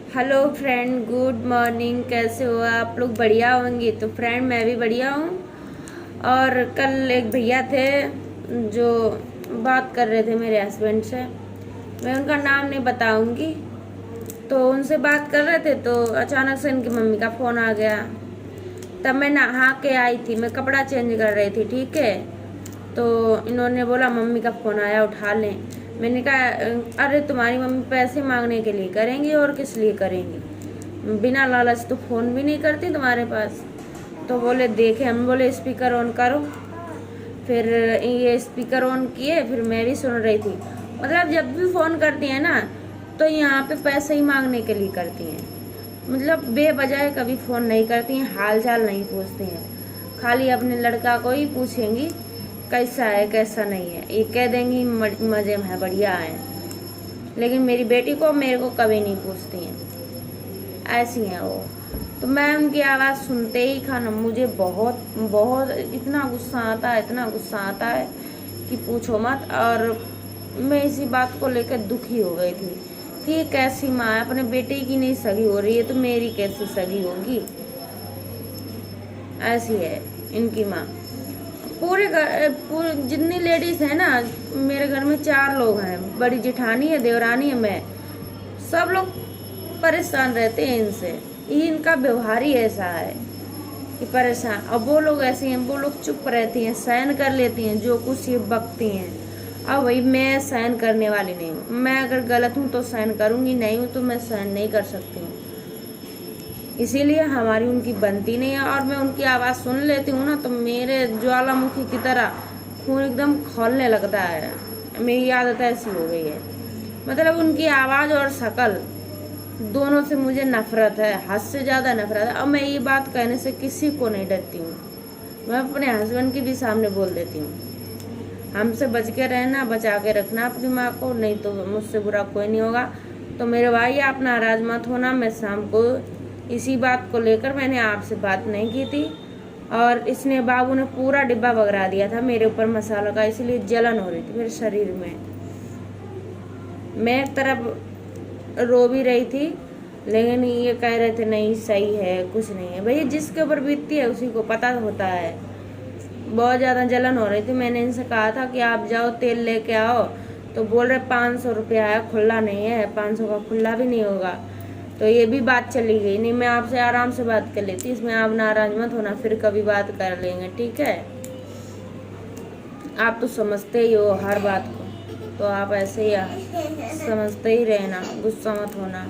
Hello friend, good morning. कैसे हो आप लोग? बढ़िया होंगे। तो फ्रेंड, मैं भी बढ़िया हूँ। और कल एक भैया थे जो बात कर रहे थे मेरे हस्बैंड से। मैं उनका नाम नहीं बताऊंगी। तो उनसे बात कर रहे थे तो अचानक से इनकी मम्मी का फ़ोन आ गया। तब मैं नहा के आई थी, मैं कपड़ा चेंज कर रही थी, ठीक है। तो इन्होंने बोला मम्मी का फ़ोन आया, उठा लें। मैंने कहा अरे तुम्हारी मम्मी पैसे मांगने के लिए करेंगी और किस लिए करेंगी, बिना लालच तो फ़ोन भी नहीं करती तुम्हारे पास। तो बोले देखे, हम बोले स्पीकर ऑन करो। फिर ये स्पीकर ऑन किए, फिर मैं भी सुन रही थी। मतलब जब भी फ़ोन करती हैं ना तो यहाँ पे पैसे ही मांगने के लिए करती हैं। मतलब बेवजह कभी फ़ोन नहीं करती हैं, हाल चाल नहीं पूछती हैं। खाली अपने लड़का को ही पूछेंगी कैसा है कैसा नहीं है, ये कह देंगी मज़े में है, बढ़िया है। लेकिन मेरी बेटी को मेरे को कभी नहीं पूछती हैं, ऐसी हैं वो। तो मैं उनकी आवाज़ सुनते ही खाना मुझे बहुत बहुत इतना गुस्सा आता है, इतना गुस्सा आता है कि पूछो मत। और मैं इसी बात को लेकर दुखी हो गई थी कि ये कैसी माँ है, अपने बेटे की नहीं सगी हो रही है तो मेरी कैसी सगी होगी। ऐसी है इनकी माँ। पूरे जितनी लेडीज है ना, मेरे घर में 4 लोग हैं, बड़ी जेठानी है, देवरानी है, मैं। सब लोग परेशान रहते हैं इनसे। ये इनका व्यवहार ही ऐसा है कि परेशान। अब वो लोग ऐसे हैं, वो लोग चुप रहती हैं, सहन कर लेती हैं जो कुछ ये बकती हैं। अब वही मैं सहन करने वाली नहीं हूँ। मैं अगर गलत हूँ तो सहन करूँगी, नहीं हूँ तो मैं सहन नहीं कर सकती हूँ। इसीलिए हमारी उनकी बनती नहीं है। और मैं उनकी आवाज़ सुन लेती हूँ ना तो मेरे ज्वालामुखी की तरह खून एकदम खौलने लगता है। मेरी आदत ऐसी हो गई है। मतलब उनकी आवाज़ और शक्ल दोनों से मुझे नफरत है, हद से ज़्यादा नफरत है। अब मैं ये बात कहने से किसी को नहीं डरती हूँ। मैं अपने हस्बैंड के भी सामने बोल देती हूँ, हमसे बच के रहना, बचा के रखना अपनी माँ को, नहीं तो मुझसे बुरा कोई नहीं होगा। तो मेरे भाई, आप नाराज मत होना। मैं शाम को इसी बात को लेकर मैंने आपसे बात नहीं की थी और इसने बाबू ने पूरा डिब्बा बगरा दिया था मेरे ऊपर मसाला का, इसलिए जलन हो रही थी मेरे शरीर में। मैं एक तरफ रो भी रही थी, लेकिन ये कह रहे थे नहीं सही है, कुछ नहीं है। भैया, जिसके ऊपर बीतती है उसी को पता होता है। बहुत ज़्यादा जलन हो रही थी। मैंने इनसे कहा था कि आप जाओ तेल लेके आओ, तो बोल रहे 500 रुपया है, खुला नहीं है, 500 का खुला भी नहीं होगा। तो ये भी बात चली गई। नहीं, मैं आपसे आराम से बात कर लेती, इसमें आप नाराज मत होना, फिर कभी बात कर लेंगे, ठीक है। आप तो समझते ही हो हर बात को, तो आप ऐसे ही समझते ही रहना, गुस्सा मत होना।